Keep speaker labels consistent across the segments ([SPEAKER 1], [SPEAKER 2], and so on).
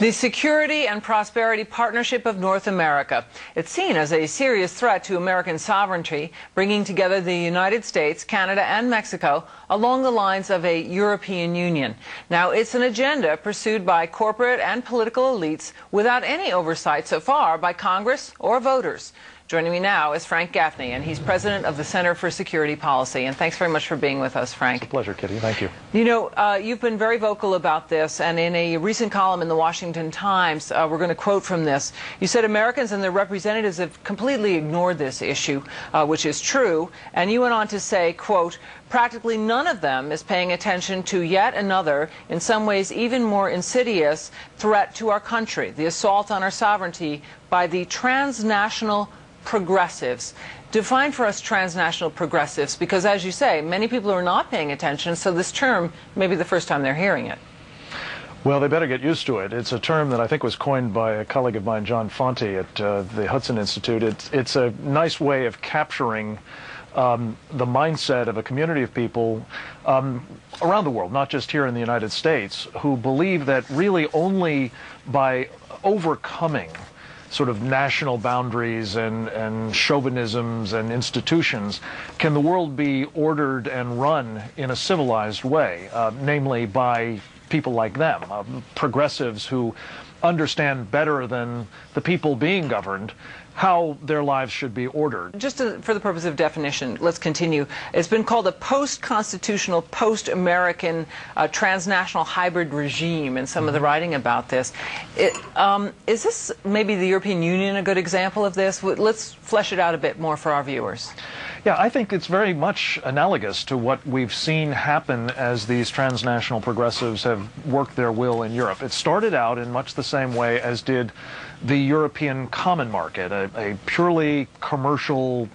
[SPEAKER 1] The Security and Prosperity Partnership of North America. It's seen as a serious threat to American sovereignty, bringing together the United States, Canada, and Mexico along the lines of a European Union. Now, it's an agenda pursued by corporate and political elites without any oversight so far by Congress or voters. Joining me now is Frank Gaffney, and he's president of the Center for Security Policy. And thanks very much for being with us, Frank.
[SPEAKER 2] It's a pleasure, Kitty. Thank you.
[SPEAKER 1] You know, you've been very vocal about this, and in a recent column in the Washington Times, we're going to quote from this. You said Americans and their representatives have completely ignored this issue, which is true. And you went on to say, quote, practically none of them is paying attention to yet another, in some ways even more insidious, threat to our country, the assault on our sovereignty by the transnational progressives. Define for us transnational progressives, because as you say, many people are not paying attention, so this term may be the first time they're hearing it.
[SPEAKER 2] Well, they better get used to it. It's a term that I think was coined by a colleague of mine, John Fonte, at the Hudson Institute. It's a nice way of capturing the mindset of a community of people around the world, not just here in the United States, who believe that really only by overcoming sort of national boundaries and chauvinisms and institutions can the world be ordered and run in a civilized way, namely by people like them, progressives who understand better than the people being governed how their lives should be ordered.
[SPEAKER 1] Just for the purpose of definition, let's continue. It's been called a post-constitutional, post-American transnational hybrid regime in some of the writing about this. Is this maybe the European Union a good example of this? Let's flesh it out a bit more for our viewers.
[SPEAKER 2] Yeah, I think it's very much analogous to what we've seen happen as these transnational progressives have worked their will in Europe. It started out in much the same way as did the European Common Market, a purely commercial,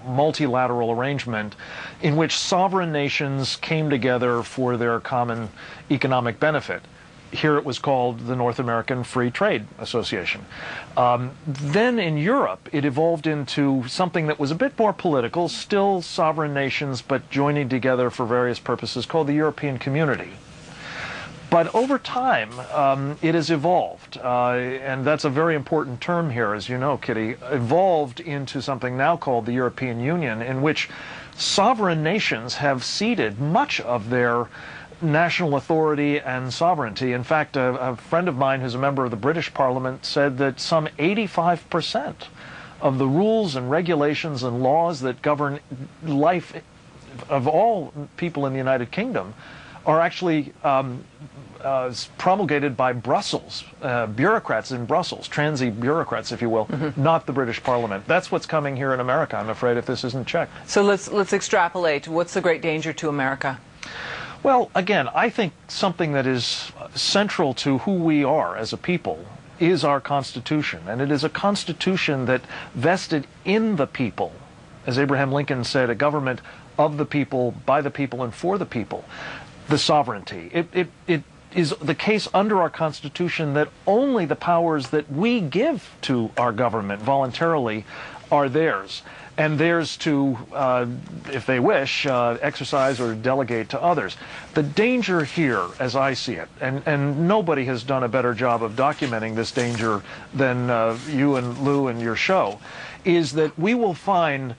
[SPEAKER 2] multilateral arrangement in which sovereign nations came together for their common economic benefit. Here it was called the North American Free Trade Association. Then in Europe, it evolved into something that was a bit more political, still sovereign nations, but joining together for various purposes, called the European Community. But over time, it has evolved, and that's a very important term here, as you know, Kitty, evolved into something now called the European Union, in which sovereign nations have ceded much of their national authority and sovereignty. In fact, a friend of mine who's a member of the British Parliament said that some 85% of the rules and regulations and laws that govern life of all people in the United Kingdom are actually promulgated by Brussels, bureaucrats in Brussels, transy bureaucrats, if you will, not the British Parliament. That's what's coming here in America, I'm afraid, if this isn't checked.
[SPEAKER 1] So let's extrapolate. What's the great danger to America?
[SPEAKER 2] Well, again, I think something that is central to who we are as a people is our Constitution, and it is a Constitution that vested in the people, as Abraham Lincoln said, a government of the people, by the people, and for the people, the sovereignty. It is the case under our Constitution that only the powers that we give to our government voluntarily are theirs, and theirs to, if they wish, exercise or delegate to others. The danger here, as I see it, and nobody has done a better job of documenting this danger than you and Lou and your show, is that we will find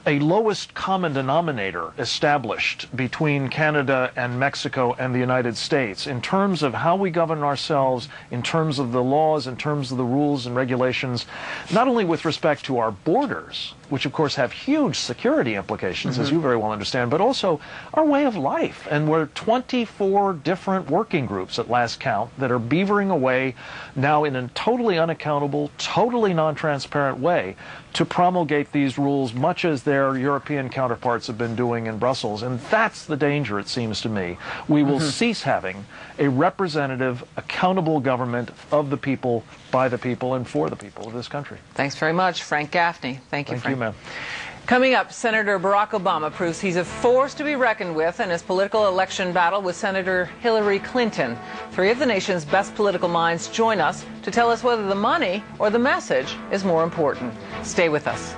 [SPEAKER 2] a lowest common denominator established between Canada and Mexico and the United States in terms of how we govern ourselves, in terms of the laws, in terms of the rules and regulations, not only with respect to our borders, which of course have huge security implications, as you very well understand, but also our way of life. And we're 24 different working groups at last count that are beavering away now in a totally unaccountable, totally non-transparent way to promulgate these rules, much as their European counterparts have been doing in Brussels. And that's the danger, it seems to me. We will cease having a representative, accountable government of the people, by the people, and for the people of this country.
[SPEAKER 1] Thanks very much, Frank Gaffney. Thank you, Frank.
[SPEAKER 2] Thank you, ma'am.
[SPEAKER 1] Coming up, Senator Barack Obama proves he's a force to be reckoned with in his political election battle with Senator Hillary Clinton. Three of the nation's best political minds join us to tell us whether the money or the message is more important. Stay with us.